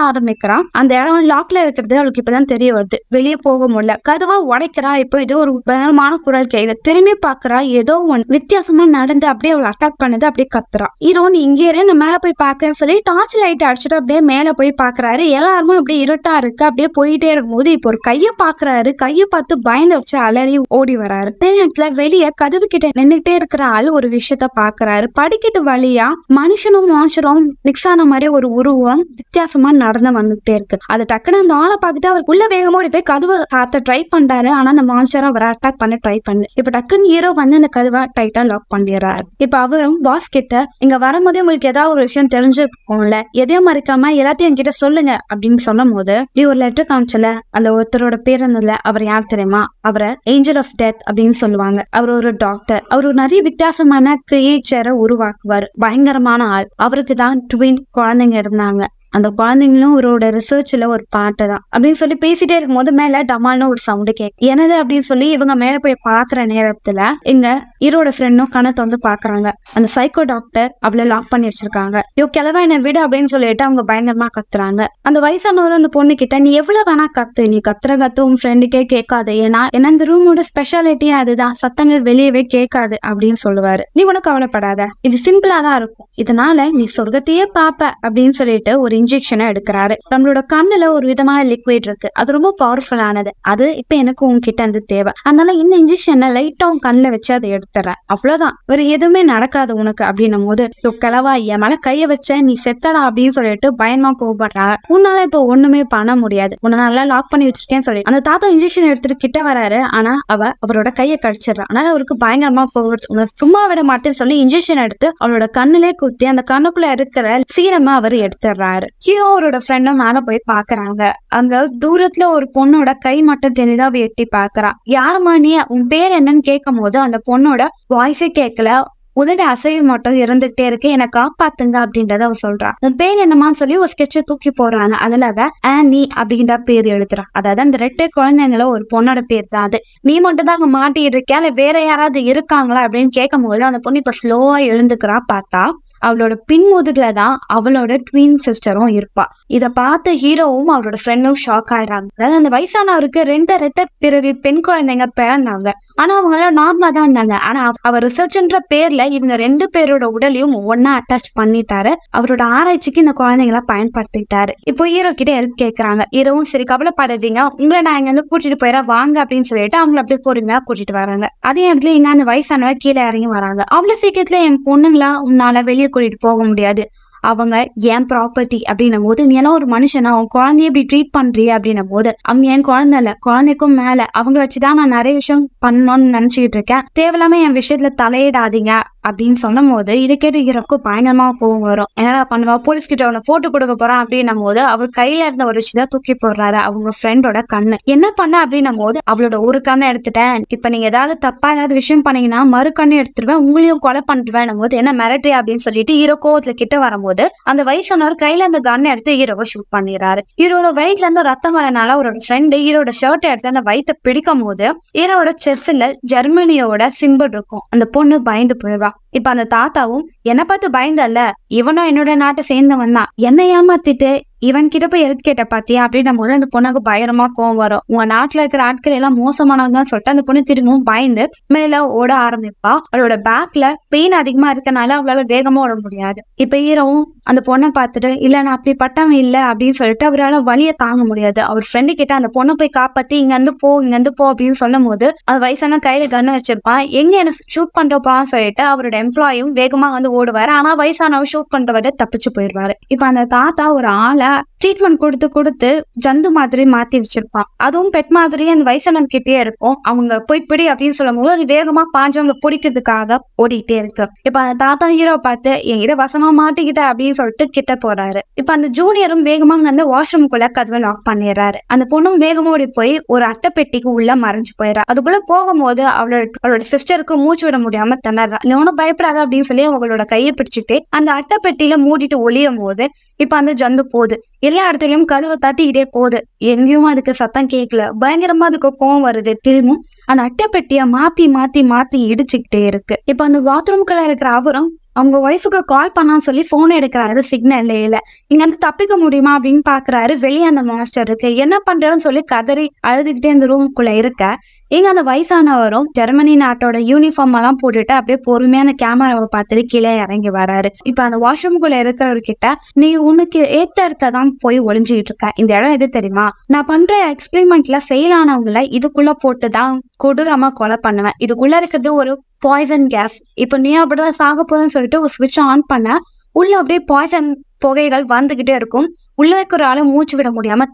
ஆரம்பிக்கிறான். அந்த இடம் லாக்ல இருக்கிறது அவளுக்கு இப்பதான் தெரிய வருது, வெளியே போக முடியல, கதவா உடைக்கிறா. இப்போ இது ஒரு பயங்கரமான குரல் கேக்குது, திரும்பி பாக்குறா, ஏதோ ஒன்று வித்தியாசமா நடந்து அப்படியே அவள் அட்டாக் பண்ணுது, அப்படியே கத்துறா. ஹீரோ இங்கே நான் மேல போய் பாக்கன்னு சொல்லி டார்ச் லைட் அடிச்சுட்டு அப்படியே மேல போய் பாக்குறாரு. எல்லாருமே அப்படியே இருட்டா இருக்கு. அப்படியே போயிட்டே இருக்கும்போது இப்போ ஒரு கைய பாக்குறாரு. கைய பார்த்து பயந்து வச்சு அலறி ஓடி வராரு. நேரத்துல வெளியே கதவு கிட்ட நின்றுட்டே இருக்கிற ஆள் ஒரு விஷயத்த பாக்குறாரு. படிக்கட்டு வழியா மனுஷனும் மான்ஸ்டரும் மிக்ஸ் ஆன மாதிரி ஒரு உருவம் வித்தியாசமா நடந்து வந்துகிட்டே இருக்கு. அது டக்குன்னு அந்த ஆளை பார்த்துட்டு அவர் உள்ள வேகமா ஓடி போய் கதவை சாத்த ட்ரை பண்றாரு. ஆனா அந்த மான்ஸ்டரை அவரை அட்டாக் பண்ண ட்ரை பண்ணு. இப்ப டக்குன்னு ஹீரோ வந்து அந்த கதவை டைட்டா லாக் பண்ணிடுறாரு. இப்ப அவரும் பாஸ் கிட்ட இங்க வரும்போதே உங்களுக்கு ஏதாவது ஒரு விஷயம் தெரிஞ்சுக்கோம்ல, எதையும் மறைக்காம எல்லாத்தையும் என்கிட்ட சொல்லுங்க அப்படின்னு சொல்லும் போது நீ ஒரு லெட்டர் காமிச்சல, அந்த ஒருத்தரோட பேர் என்னல, அவர் யார் தெரியுமா, அவரை ஏஞ்சல் ஆஃப் டெத் அப்படின்னு சொல்லுவாங்க. அவர் ஒரு டாக்டர். அவரு நிறைய வித்தியாசமான கிரியேச்சரை உருவாக்குவார். பயங்கரமான ஆள். அவருக்கு தான் ட்வின் குழந்தைங்க இருந்தாங்க. அந்த குழந்தைங்களும் அவரோட ரிசர்ச்ல ஒரு பாட்டு தான் அப்படின்னு சொல்லி பேசிட்டே இருக்கும்போது மேல டமால்னு ஒரு சவுண்டு கேட்கும். என்னது அப்படின்னு சொல்லி இவங்க மேல போய் பாக்குற நேரத்துல இங்க ஹீரோட ஃப்ரெண்டும் கணத்தை வந்து பாக்குறாங்க. அந்த சைக்கோ டாக்டர் அவளை லாக் பண்ணி வச்சிருக்காங்க. கிளவா என்ன விடு அப்படின்னு சொல்லிட்டு அவங்க பயங்கரமா கத்துறாங்க. அந்த வயசானவர் அந்த பொண்ணு கிட்ட நீ எவ்வளவு வேணா கத்து, நீ கத்து உன் ஃப்ரெண்டுக்கே கேட்காது, ஏன்னா இந்த ரூமோட ஸ்பெஷாலிட்டி அதுதான், சத்தங்கள் வெளியவே கேட்காது அப்படின்னு சொல்லுவாரு. நீ உனக்கு கவலைப்படாத, இது சிம்பிளா தான் இருக்கும், இதனால நீ சொர்க்கத்தையே பாப்ப அப்படின்னு சொல்லிட்டு ஒரு இன்ஜெக்ஷனை எடுக்கிறாரு. நம்மளோட கண்ணுல ஒரு விதமான லிக்விட் இருக்கு, அது ரொம்ப பவர்ஃபுல்லானது, அது இப்ப எனக்கு உன்கிட்ட இருந்து தேவை, அதனால இந்த இன்ஜெக்ஷனை லைட்டா உன் கண்ணுல வச்சு அதை எடுத்துறேன், அவ்வளவுதான், வேற எதுவுமே நடக்காது உனக்கு அப்படின்னும் போது கிளவா என் மேல கைய வச்ச நீ செத்தடா அப்படின்னு சொல்லிட்டு பயமா கோபப்படுறாங்க. உன்னால இப்ப ஒண்ணுமே பண்ண முடியாது, உன்னை நல்லா லாக் பண்ணி வச்சிருக்கேன்னு சொல்லி அந்த தாத்தா இன்ஜெக்ஷன் எடுத்துட்டு கிட்ட வராரு. ஆனா அவரோட கையை கடிச்சிடறான். ஆனா அவருக்கு பயங்கரமா கோபம், சும்மா விட மாட்டேன்னு சொல்லி இன்ஜெக்ஷன் எடுத்து அவரோட கண்ணுலே குத்தி அந்த கண்ணுக்குள்ள இருக்கிற சீரமா அவர் எடுத்துடுறாரு. ஹீரோ அவரோட ஃப்ரெண்டும் மேல போய் பாக்குறாங்க. அங்க தூரத்துல ஒரு பொண்ணோட கை மட்டும் தெரியுதா, அவ எட்டி பாக்குறான். யாருமா நீ, உன் பேர் என்னன்னு கேட்கும் போது அந்த பொண்ணோட வாய்ஸே கேட்கல, உதட அசைவு மட்டும் இருந்துகிட்டே இருக்கு, என்னை காப்பாத்துங்க அப்படின்றத அவ சொல்றா. உன் பேர் என்னமான்னு சொல்லி ஒரு ஸ்கெட்சை தூக்கி போடுறாங்க. அதுல அவ ஆனி அப்படின்ற பேர் எழுதுறான். அதாவது அந்த ரெட்டை குழந்தைங்கள ஒரு பொண்ணோட பேர் தான் அது. நீ மட்டும் தான் அங்க மாட்டிட்டு இருக்கியா, இல்ல வேற யாராவது இருக்காங்களா அப்படின்னு கேட்கும் போது அந்த பொண்ணு இப்ப ஸ்லோவா எழுந்துக்கிறா. பார்த்தா அவளோட பின்முதுகுல தான் அவளோட ட்வின் சிஸ்டரும் இருப்பா. இத பார்த்த ஹீரோவும் அவரோட ஃப்ரெண்டும் ஷாக் ஆயிடுறாங்க. அதாவது அந்த வயசானவருக்கு 2 ரெட்டை பிறவி பெண் குழந்தைங்க பிறந்தாங்க. ஆனா அவங்க எல்லாம் நார்மலா தான் இருந்தாங்க. ஆனா அவர் ரிசர்ச்ன்ற பேர்ல இவங்க 2 பேரோட உடலையும் ஒன்னா அட்டாச் பண்ணிட்டாரு. அவரோட ஆராய்ச்சிக்கு இந்த குழந்தைங்கள பயன்படுத்திட்டாரு. இப்போ ஹீரோ கிட்ட ஹெல்ப் கேட்கறாங்க. ஹீரோவும் சரி கவலைப்படாதீங்க, உங்களை நான் இங்க வந்து கூட்டிட்டு போயிடா வாங்க அப்படின்னு சொல்லிட்டு அவங்களை அப்படியே பொறுமையா கூட்டிட்டு வராங்க. அதே இடத்துல இங்க அந்த வயசானவ கீழே இறங்கி வராங்க. அவ்வளவு சீக்கிரத்துல என் பொண்ணுங்களா உன்னால வெளியே கூட்டிட்டு போக முடியாது, அவங்க என் ப்ராப்பர்ட்டி அப்படின்னும் போது நீ எல்லாம் ஒரு மனுஷனா, உன் குழந்தைய இப்படி ட்ரீட் பண்றிய அப்படின்னும் போது அவங்க என் குழந்தை இல்ல, குழந்தைக்கும் மேல, அவங்கள வச்சுதான் நான் நிறைய விஷயம் பண்ணணும்னு நினைச்சுக்கிட்டு இருக்கேன், தேவையில்லாம என் விஷயத்துல தலையிடாதீங்க அப்படின்னு சொன்னும் போது இதை கேட்டு ஹீரோக்கு பயங்கரமா கோவம் வரும். என்னடா பண்ணுவா, போலீஸ் கிட்ட அவனை போட்டு கொடுக்க போறான் அப்படின்னும் போது அவர் கையில இருந்த ஒரு விஷயத்த தூக்கி போடுறாரு, அவங்க ஃப்ரெண்டோட கண்ணு. என்ன பண்ண அப்படின்னும் போது அவளோட ஒரு கண்ணை எடுத்துட்டேன், இப்ப நீங்க ஏதாவது தப்பா ஏதாவது விஷயம் பண்ணீங்கன்னா மறு கண்ணை எடுத்துருவேன், உங்களையும் கொலை பண்ணிடுவேன் போது என்ன மிரட்டே அப்படின்னு சொல்லிட்டு ஹீரோ கோவத்துல கிட்ட வரும்போது அந்த வயசானவர் கையில அந்த கண்ணை எடுத்து ஹீரோவை ஷூட் பண்ணிடுறாரு. ஹீரோட வயிற்றுல இருந்து ரத்தம் வரனால அவரோட ஃப்ரெண்டு ஹீரோட ஷர்ட்டை எடுத்து அந்த வயிற்றை பிடிக்கும் போது ஹீரோட செஸ்ல ஜெர்மனியோட சிம்பிள் இருக்கும். அந்த பொண்ணு பயந்து போயிடுவா. இப்ப அந்த தாத்தாவும் என்ன பார்த்து பயந்தல்ல, இவனும் என்னோட நாட்டை சேர்ந்தவன் தான், என்ன ஏமாத்திட்டு இவன் கிட்ட போய் ஹெல்ப் கேட்ட பாத்தியா அப்படின்னும் போது அந்த பொண்ணுக்கு பயங்கரமா கோவம் வரும். உங்க நாட்டுல இருக்கிற ஆட்கள் எல்லாம் மோசமானதுதான் சொல்லிட்டு அந்த பொண்ணு திரும்பவும் பயந்து மேல ஓட ஆரம்பிப்பா. அவளோட பேக்ல பெயின் அதிகமா இருக்கனால அவளால வேகமா ஓட முடியாது. இப்ப ஹீரோவும் அந்த பொண்ணை பார்த்துட்டு இல்ல நான் அப்படி பட்டவன் இல்ல அப்படின்னு சொல்லிட்டு அவரால் வலிய தாங்க முடியாது. அவர் ஃப்ரெண்டு கிட்ட அந்த பொண்ணை போய் காப்பாத்தி இங்க இருந்து போ அப்படின்னு சொல்லும் போது அது வயசான கையில கண்ணு வச்சிருப்பான். எங்க என்ன ஷூட் பண்றப்பான்னு சொல்லிட்டு அவரோட எம்ப்ளாயும் வேகமா வந்து ஓடுவாரு. ஆனா வயசானவர் ஷூட் பண்றவரை தப்பிச்சு போயிடுவாரு. இப்ப அந்த தாத்தா ஒரு ஆளை ட்ரீட்மெண்ட் கொடுத்து ஜந்து மாதிரி மாத்தி வச்சிருப்பான். அதுவும் பெட் மாதிரி அந்த வயசானவன் கிட்டே இருக்கும். அவங்க போய் பிடி அப்படின்னு சொல்லும் போது அது வேகமா பாஞ்சவங்களை பிடிக்கிறதுக்காக ஓடிட்டே இருக்கு. இப்ப அந்த தாத்தா ஹீரோ பார்த்து என்கிட்ட வசமா மாட்டிக்கிட்ட அப்படின்னு சொல்லிட்டு கிட்ட போறாரு. இப்ப அந்த ஜூனியரும் வேகமா அந்த வாஷ்ரூம்குள்ள கதவை லாக் பண்ணிடுறாரு. அந்த பொண்ணும் வேகமா ஓடி போய் ஒரு அட்டைப்பெட்டிக்கு உள்ள மறைஞ்சு போயிடறா. அதுக்குள்ள போகும்போது அவளோட சிஸ்டருக்கு மூச்சு விட முடியாம திணறா. இன்னொன்னு பயப்படாத அப்படின்னு சொல்லி அவங்களோட கையை பிடிச்சிட்டு அந்த அட்டைப்பெட்டியில மூடிட்டு ஒளியும் போது இப்ப அந்த ஜந்து போகுது. எல்லா இடத்துலயும் கதவை தட்டிக்கிட்டே போகுது. எங்கேயும் அதுக்கு சத்தம் கேட்கல. பயங்கரமா அதுக்கு கோவம் வருது. திரும்பவும் அந்த அட்டைப்பெட்டிய மாத்தி இடிச்சுக்கிட்டே இருக்கு. இப்ப அந்த பாத்ரூம்குள்ள இருக்கிற அவரும் அவங்க ஒய்ஃபுக்கு கால் பண்ணான்னு சொல்லி போன் எடுக்கிறாரு. சிக்னல் இல்ல, இங்க இருந்து தப்பிக்க முடியுமா அப்படின்னு பாக்குறாரு. வெளியே அந்த மாஸ்டர் இருக்கு. என்ன பண்றேன்னு சொல்லி கதறி அழுதுகிட்டே இந்த ரூமுக்குள்ள இருக்க இங்க அந்த வயசானவரும் ஜெர்மனி நாட்டோட யூனிஃபார்ம் எல்லாம் போட்டுட்டு அப்படியே பொறுமையான கேமராவை பார்த்துட்டு கீழே இறங்கி வராரு. இப்ப அந்த வாஷ்ரூம்குள்ள இருக்கிறவர்கிட்ட நீ உனக்கு ஏத்த இடத்தான் போய் ஒளிஞ்சுக்கிட்டு இருக்க, இந்த இடம் எது தெரியுமா, நான் பண்ற எக்ஸ்பெரிமெண்ட்ல ஃபெயில் ஆனவங்களை இதுக்குள்ள போட்டுதான் கொடூரமா கொலை பண்ணுவேன், இதுக்குள்ள இருக்கிறது ஒரு பாய்சன் கேஸ், இப்ப நீ அப்படிதான் சாக போறேன்னு சொல்லிட்டு ஒரு ஸ்விட்ச் ஆன் பண்ண உள்ள அப்படியே பாய்சன் புகைகள் வந்துகிட்டே இருக்கும். உள்ள இருக்கிற ஆளு மூச்சு விட முடியாம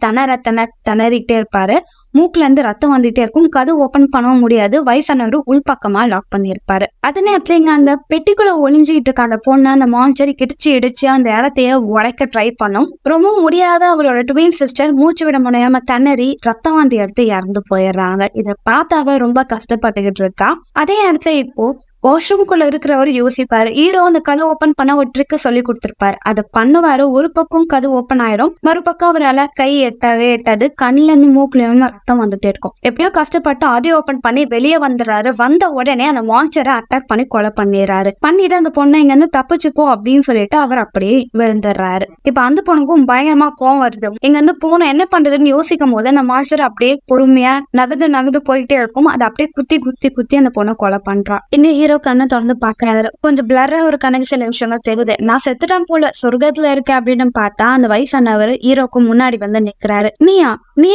திணறிட்டே இருப்பாரு. மூக்குல இருந்து ரத்தம் வந்துட்டே இருக்கும். கதவு ஓபன் பண்ணவும் முடியாது. வயசானவரு உள்பக்கமா லாக் பண்ணிருப்பாரு. அதே நேரத்துல இங்க அந்த பெட்டிக்குள்ள ஒளிஞ்சுக்கிட்டு இருக்க அந்த பொண்ணு அந்த மான்ஸ்டர் இடிச்சு அந்த இடத்தைய உடைக்க ட்ரை பண்ணும். ரொம்ப முடியாத அவளோட ட்வின் சிஸ்டர் மூச்சு விட முடியாம திணறி ரத்தம் வந்து எடுத்து இறந்து போயிடுறாங்க. இதை பார்த்தாவ ரொம்ப கஷ்டப்பட்டுக்கிட்டு இருக்கா. அதே இடத்துல இப்போ வாஷ்ரூம்குள்ள இருக்கிறவரு யோசிப்பாரு. ஹீரோ அந்த கதவு ஓபன் பண்ண ஒரு ட்ரிக் சொல்லி கொடுத்திருப்பாரு. அதை பண்ணுவாரு. ஒரு பக்கம் கதவு ஓபன் ஆயிரும், மறுபக்கம் அவரால் கை எட்டவே எட்டாது. கண்ணுல இருந்து மூக்குல இருந்து ரத்தம் வந்துட்டே இருக்கும். எப்படியோ கஷ்டப்பட்டு அதை ஓபன் பண்ணி வெளியே வந்துடுறாரு. வந்த உடனே அந்த மான்ஸ்டரை அட்டாக் பண்ணி கொலை பண்ணிடுறாரு. பண்ணிட்டு அந்த பொண்ணை இங்க இருந்து தப்பிச்சுப்போ அப்படின்னு சொல்லிட்டு அவர் அப்படியே விழுந்துடுறாரு. இப்ப அந்த பொண்ணுக்கும் பயங்கரமா கோவம் வருது. இங்க இருந்து போன என்ன பண்றதுன்னு யோசிக்கும் போது அந்த மான்ஸ்டர் அப்படியே பொறுமையா நகர்ந்து போயிட்டே இருக்கும். அதை அப்படியே குத்தி குத்தி குத்தி அந்த பொண்ணை கொலை பண்றா. இன்னும் ஹீரோ கண்ணை திறந்து பாக்குறாரு. கொஞ்சம் பிளர்ரா ஒரு கணக்கு சில விஷயங்கள் தெரியுது. நான் செத்துட்டான் போல, சொர்க்கத்துல இருக்க அப்படின்னு பார்த்தா அந்த வயசானவர் ஹீரோக்கு முன்னாடி வந்து நிக்கிறாரு. நீ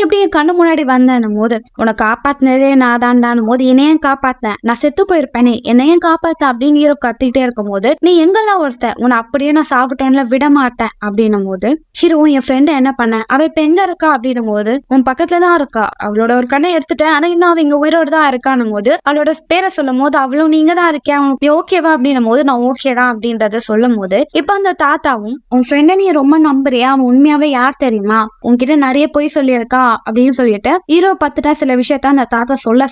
எப்படி என் கண்ணு முன்னாடி வந்தேன்னும் போது, உனக்கு காப்பாத்தினதே நான் தாண்டானும் போது என்னையும் காப்பாத்தினேன், நான் செத்து போயிருப்பேனே என்னையும் காப்பாத்த அப்படின்னு ஹீரோ கத்திக்கிட்டே இருக்கும் போது, நீ எங்கெல்லாம் ஒருத்த உன்னை அப்படியே நான் சாப்பிட்டேன்ல விட மாட்டேன் அப்படின்னும் போது, ஹீரோ என் ஃப்ரெண்ட் என்ன பண்ண, அவ இப்ப எங்க இருக்கா அப்படின்னும் போது, உன் பக்கத்துலதான் இருக்கா, அவளோட ஒரு கண்ணை எடுத்துட்டேன், ஆனா இன்னும் அவ இங்க உயிரோடு தான் இருக்கானும் போது, அவளோட பேரை சொல்லும் போது அவளும் நீங்க தான் இருக்கியா, உனக்கு ஓகேவா அப்படின்னும் போது, நான் ஓகே தான் அப்படின்றத சொல்லும் போது, இப்ப அந்த தாத்தாவும் உன் ஃப்ரெண்ட நீ ரொம்ப நம்புறியா, அவன் உண்மையாவே யார் தெரியுமா, உன்கிட்ட நிறைய பொய் சொல்லியிருக்கா அப்படின்னு சொல்லிட்டு ஹீரோ பத்துட்டா சில விஷயத்த அந்த தாத்தா சொல்ல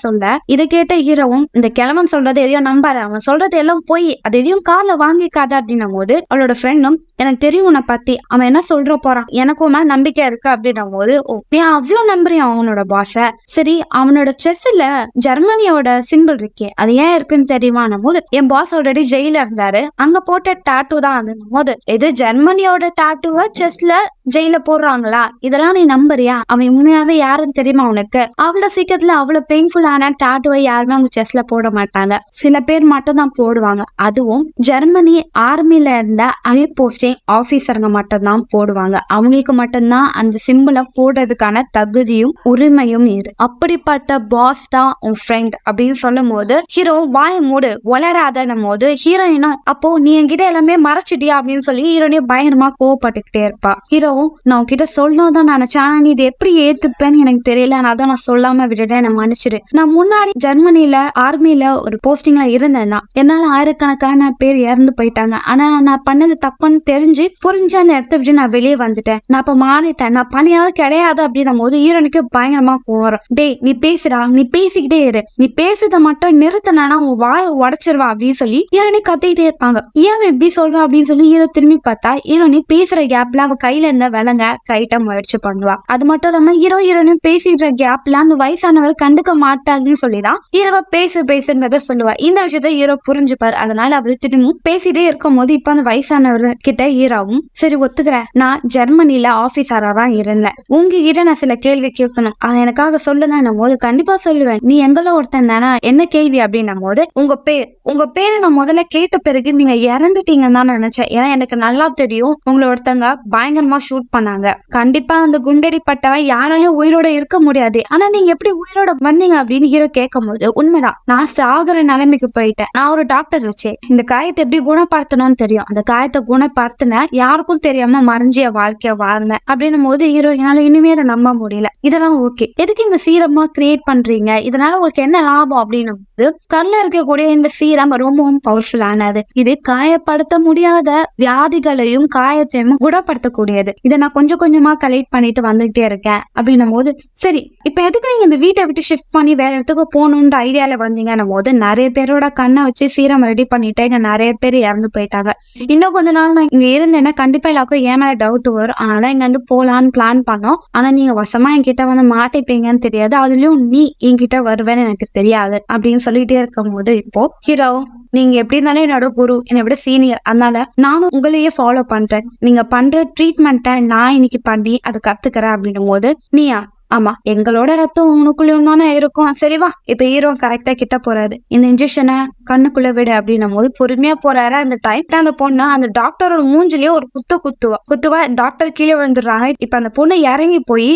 இதை கேட்ட ஹீரோவும், இந்த கிழவன் சொல்றது எதையும் நம்பாத, அவன் சொல்றது எல்லாம் போய் அது எதையும் கால வாங்கிக்காத அப்படின்னும் போது, அவளோட ஃப்ரெண்டும் எனக்கு தெரியும் உன்னை பத்தி, அவன் என்ன சொல்ற போறான், எனக்கும் மேல நம்பிக்கை இருக்கு அப்படின்னும் போது, ஓ நீ அவ்வளவு நம்புறியா அவனோட பாஸ, சரி அவனோட செஸ்ல ஜெர்மனியோட சிம்பிள் இருக்கே அது ஏன் இருக்குன்னு தெரியுமானும் போது, என் பாஸ் ஆல்ரெடி ஜெயில இருந்தாரு, அங்க போட்ட டாட்டூ தான் அதுன்னும் போது, எது ஜெர்மனியோட டாட்டூவ செஸ்ல ஜெயில போடுறாங்களா, இதெல்லாம் நீ நம்புறியா, அவன் உண்மையாவே யாருன்னு தெரியுமா உனக்கு, அவ்வளவு சீக்கிரத்துல அவ்வளவு பெயின்ஃபுல்லான டாட்டூவை யாருமே அவங்க செஸ்ல போட மாட்டாங்க, சில பேர் மட்டும் தான் போடுவாங்க, அதுவும் ஜெர்மனி ஆர்மில இருந்த ஹை போஸ்டிங் ஆபீசருங்க மட்டும் தான் போடுவாங்க, அவங்களுக்கு மட்டும்தான் அந்த சிம்பிளை போடுறதுக்கான தகுதியும் உரிமையும் இரு, அப்படிப்பட்ட பாஸ் தான் உன் ஃப்ரெண்ட் அப்படின்னு சொல்லும் போது, ஹீரோ வாய மூடு வளராதன்னும் போது, ஹீரோயினும் அப்போ நீ என்கிட்ட எல்லாமே மறைச்சிட்டியா அப்படின்னு சொல்லி ஹீரோனையும் பயங்கரமா கோவப்பட்டுக்கிட்டே இருப்பா. ஹீரோவும் நான் உன்கிட்ட சொல்லணும் தான் நினைச்சேன், ஆனா நீ இது எப்படி ஏத்துப்பேன்னு எனக்கு தெரியல, அதான் நான் சொல்லாம விட்டுட்டேன், என்ன மன்னிச்சிரு, நான் முன்னாடி ஜெர்மனில ஆர்மில ஒரு போஸ்டிங்ல இருந்தேன்னா என்னால ஆயிரக்கணக்கான பேர் இறந்து போயிட்டாங்க, ஆனா நான் பண்ணது தப்புன்னு தெரிஞ்சு புரிஞ்சு அந்த இடத்த விட்டு நான் வெளியே வந்துட்டேன், நான் இப்ப மாறிட்டேன், நான் பணியாவது கிடையாது அப்படின்னும் போது ஹீரோனுக்கு பயங்கரமா கோவம். டே நீ பேசுடா, நீ பேசிக்கிட்டே இரு, நீ பேசுறத மட்டும் நிறுத்தினா உன் வாயை உடைச்சிருவா அப்படின்னு சொல்லி ஹீரோனி கத்திக்கிட்டே இருப்பாங்க. ஏன் எப்படி சொல்றா அப்படின்னு சொல்லி ஹீரோ திரும்பி பார்த்தா ஹீரோனி பேசுற கேப்ல அவ கையில இருந்த விலங்க கைட்ட முயற்சி பண்ணுவா. அது மட்டும் இல்லாம ஹீரோயினும் பேசிடுற கேப்ல அந்த வயசானவர் கண்டுக்க மாட்டாருன்னு சொல்லிதான் ஹீரோவா பேசுன்றத சொல்லுவா. இந்த விஷயத்த ஹீரோ புரிஞ்சுப்பாரு. அதனால அவரு திரும்பவும் பேசிட்டே இருக்கும் போது இப்ப அந்த வயசானவர் கிட்ட ஹீரோவும் சரி ஒத்துக்கிறேன், நான் ஜெர்மனில ஆபீசரா தான் இருந்தேன், உங்ககிட்ட நான் சில கேள்வி கேட்கணும், அதை எனக்காக சொல்லுங்க போது கண்டிப்பா சொல்லுவேன், நீ எங்கள ஒருத்தன் தானே, என்ன கேள்வி அப்படின்னும் போது, உங்க பேரை நான் முதல்ல கேட்ட பிறகு நீங்க இறந்துட்டீங்கன்னு தான் நினைச்சேன், ஏன்னா எனக்கு நல்லா தெரியும் உங்களை ஒருத்தங்க பயங்கரமா ஷூட் பண்ணாங்க, கண்டிப்பா அந்த குண்டடிப்பட்டவன் யாராலையும் உயிரோட இருக்க முடியாது, ஆனா நீங்க எப்படி உயிரோட வந்தீங்க அப்படின்னு ஹீரோ கேட்கும் போது, உண்மைதான் நான் சாகுற நிலைமைக்கு போயிட்டேன், நான் ஒரு டாக்டர் வச்சேன், இந்த காயத்தை எப்படி குணப்படுத்தணும்னு தெரியும், அந்த காயத்தை குணப்படுத்தின யாருக்கும் தெரியாம மறைஞ்சிய வாழ்க்கைய வாழ்ந்தேன் அப்படின்னும் போது ஹீரோயினால இனிமே அதை நம்ப முடியல. இதெல்லாம் ஓகே, எதுக்கு இந்த சீரமா கிரியேட் பண்றீங்க, இதனால உங்களுக்கு என்ன லாபம் அப்படின்னும் போது, கண்ணில் இருக்கக்கூடிய இந்த சீரம் ரொம்பவும் பவர்ஃபுல்லானது, இது காயப்படுத்த முடியாத வியாதிகளையும் காயத்தையும் குணப்படுத்தக்கூடியது, இதை நான் கொஞ்சம் கொஞ்சமா கலெக்ட் பண்ணிட்டு வந்துகிட்டே இருக்கேன் அப்படின்னும் போது, சரி இப்ப எதுக்கு நீங்க இந்த வீட்டை விட்டு ஷிஃப்ட் பண்ணி வேற இடத்துக்கு போகணுன்ற ஐடியால வந்தீங்கன்னும் போது, நிறைய பேரோட கண்ணை வச்சு சீரம் ரெடி பண்ணிட்டு இங்க நிறைய பேர் இறந்து போயிட்டாங்க, இன்னும் கொஞ்ச நாள் நான் இங்க இருந்தேன்னா கண்டிப்பா எல்லாருக்கும் ஏன் மேல டவுட் வரும், அதனால இங்க வந்து போலான்னு பிளான் பண்ணோம், ஆனா நீங்க வசமா என்கிட்ட வந்து மாட்டிப்பீங்கன்னு தெரியாது, அதுலயும் நீ என்கிட்ட வருவேன்னு எனக்கு தெரியாது அப்படின்னு சொல்லிட்டே இருக்கும் போது, இப்போ ஹீரோ நீங்க எப்படி இருந்தாலும் என்னோட குரு, என்னை விட சீனியர், அதனால நானும் உங்களையே ஃபாலோ பண்றேன், நீங்க பண்ற ட்ரீட்மெண்ட்டை நான் இன்னைக்கு பண்ணி அதை கத்துக்கிறேன் அப்படின்னும் போது, நீயா ஆமா எங்களோட ரத்தம் உனக்குள்ளயும் தானே இருக்கும், சரிவா இப்ப ஹீரோ கரெக்டா கிட்ட போறாரு, இந்த இன்ஜெக்ஷனை கண்ணுக்குள்ள விடு அப்படின்னும் போது பொறுமையா போறாரு. அந்த டைம்ல அந்த பொண்ணு அந்த டாக்டரோட மூஞ்சிலேயே ஒரு குத்துவா டாக்டர் கீழே விழுந்துடுறாங்க. இப்ப அந்த பொண்ணு இறங்கி போய்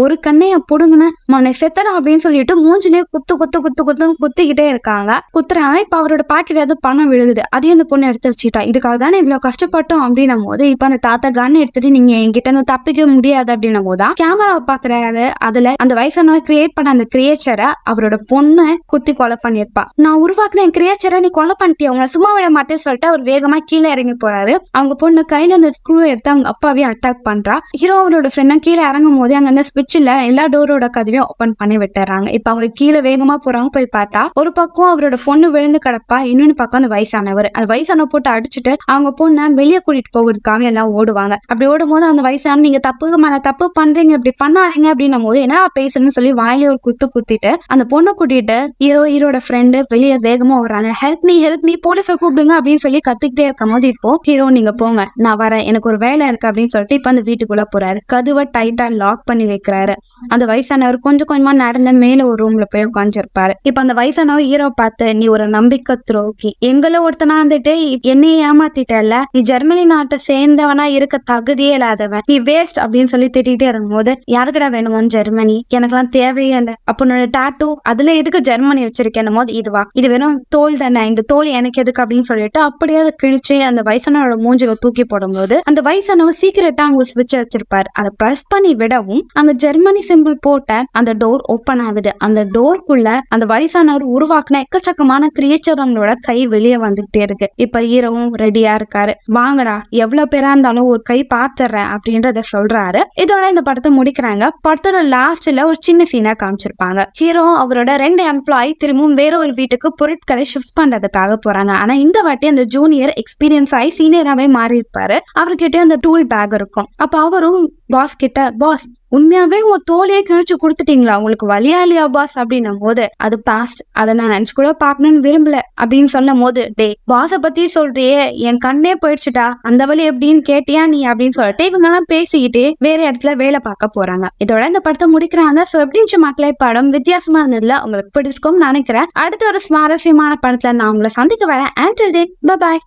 ஒரு கண்ணைய புடுங்குன மனை செத்தனா அப்படின்னு சொல்லிட்டு மூஞ்சிலேயே குத்துன்னு குத்திக்கிட்டே இருக்காங்க, குத்துறாங்க. இப்ப அவரோட பாக்கெட் ஏதாவது பணம் விழுகுது, அதையும் அந்த பொண்ணு எடுத்து வச்சுட்டா, இதுக்காக தானே இவ்வளவு கஷ்டப்பட்டோம் அப்படின்னும் போது, இப்ப அந்த தாத்தா கன் எடுத்துட்டு நீங்க என்கிட்ட இருந்து தப்பிக்க முடியாது அப்படின்னும் போதுதான் கேமராவை பாக்குறாரு. அதுல அந்த வயசானவர் கிரியேட் பண்ண அந்த கிரியேச்சரை அவரோட பொண்ணை குத்தி கொலை பண்ணிருப்பா. நான் உருவாக்குன என் கிரியேச்சரை நீ கொலை பண்ணிட்டியா, உங்களை சும்மா விட மாட்டேன்னு சொல்லிட்டு அவர் வேகமா கீழே இறங்கி போறாரு. அவங்க பொண்ணு கையில அந்த ஸ்க்ரூ எடுத்து அவங்க அப்பாவே அட்டாக் பண்றா. ஹீரோ அவரோட ஃப்ரெண்டா கீழே இறங்கும் போது அங்க அந்த ஸ்விட்ச்ல எல்லா டோரோட கதவையும் ஓபன் பண்ணி விட்டுறாங்க. இப்ப அவங்க கீழே வேகமா போறாங்க. போய் பார்த்தா ஒரு பக்கம் அவரோட பொண்ணு விழுந்து கிடப்பா, இன்னொன்னு பக்கம் அந்த வயசானவர். அந்த வயசானவர் போட்டு அடிச்சுட்டு அவங்க பொண்ணை வெளியே கூட்டிட்டு போகிறதுக்காக எல்லாம் ஓடுவாங்க. அப்படி ஓடும் போது அந்த வயசான நீங்க தப்புக்கு மேல தப்பு பண்றீங்க, இப்படி பண்ணாதீங்க அப்படின்னும் போது என்ன பேசுன்னு சொல்லி வாயிலே ஒரு குத்து குத்திட்டு அந்த பொண்ணை கூட்டிட்டு ஹீரோட ஃப்ரெண்டு வெளியே வேகமா வர்றாங்க. ஹெல்ப் மீ போலீஸை கூப்பிடுங்க அப்படின்னு சொல்லி கத்திக்கிட்டே இருக்கும் போது இப்போ ஹீரோ நீங்க போங்க நான் வரேன் எனக்கு ஒரு வேலை இருக்கு அப்படின்னு சொல்லிட்டு இப்ப அந்த வீட்டுக்குள்ள போறாரு. கதவை டைட்டா லாக் பண்ணி வைக்கிறாரு. அந்த வயசானவர் கொஞ்சம் கொஞ்சமா நடந்த மேல ஒரு ரூம்ல போய் உட்காந்துருப்பாரு. இப்ப அந்த வயசானவர் ஹீரோ பார்த்து நீ ஒரு நம்பிக்கை துரோகி, எங்களை ஒருத்தனா வந்துட்டு என்னையே ஏமாத்திட்டல, நீ ஜெர்மனி நாட்டை சேர்ந்தவனா இருக்க தகுதியே இல்லாதவன், நீ வேஸ்ட் அப்படின்னு சொல்லி திட்டிகிட்டே இருக்கும்போது யாருக்கடா வேணுமோ ஜெர்மனி, எனக்கெல்லாம் தேவையே இல்லை, அப்பனோட டாட்டூ அதுல எதுக்கு ஜெர்மனி வச்சிருக்கேன் போது இதுவா, இது வெறும் தோல் தானே, இந்த தோல் எனக்கு எதுக்கு அப்படின்னு சொல்லிட்டு அப்படியே அதை கிழிச்சு அந்த வயசானவரோட மூஞ்சில தூக்கி போடும்போது அந்த வயசானவர் சீக்கிரட்டா அவங்க ஸ்விட்ச் வச்சிருப்பாரு. அதை பிரஸ் பண்ணி விடவும் அங்க ஜெர்மனி சிம்பிள் போட்ட அந்த டோர் ஓபன் ஆகுது. அந்த டோருக்குள்ள அந்த வயசானவர் உருவாக்குன எக்கச்சக்கமான கிரியேச்சர்களோட கை வெளியே வந்துகிட்டே இருக்கு. இப்ப ஹீரோவும் ரெடியா இருக்காரு. வாங்கடா எவ்வளவு பேரா இருந்தாலும் ஒரு கை பாத்துறேன் அப்படின்றத சொல்றாரு. இதோட இந்த படத்தை முடிக்கிறாங்க. படத்தோட லாஸ்ட்ல ஒரு சின்ன சீனா காமிச்சிருப்பாங்க. ஹீரோ அவரோட 2 எம்ப்ளாயி திரும்பவும் வேற ஒரு வீட்டுக்கு பொருட்களை ஷிஃப்ட் பண்றதுக்காக போறாங்க. ஆனா இந்த வாட்டி அந்த ஜூனியர் எக்ஸ்பீரியன்ஸ் ஆகி சீனியராவே மாறி இருப்பாரு. அவர்கிட்ட அந்த டூல் பேக் இருக்கும். அப்ப அவரும் பாஸ் கிட்ட பாஸ் உண்மையாவே உங்க தோலையே கிழிச்சு கொடுத்துட்டீங்களா, உங்களுக்கு வலியா இல்லையா பாஸ் அப்படின்னும் போது அது பாஸ்ட், அதை நான் நினைச்சு கூட பாக்கணும்னு விரும்பல அப்படின்னு சொல்லும் போது டே பாஸ பத்தி சொல்றியே என் கண்ணே போயிடுச்சுட்டா, அந்த வழி எப்படின்னு கேட்டியா நீ அப்படின்னு சொல்லிட்டு இவங்க எல்லாம் பேசிக்கிட்டே வேற இடத்துல வேலை பார்க்க போறாங்க. இதோட இந்த படத்தை முடிக்கிறாங்க. சோ எப்படின்னு மக்களே படம் வித்தியாசமா இருந்ததுல உங்களுக்கு பிடிச்சிக்கும்னு நினைக்கிறேன். அடுத்த ஒரு சுவாரஸ்யமான படத்துல நான் உங்களை சந்திக்க வரேன். Until then, bye bye.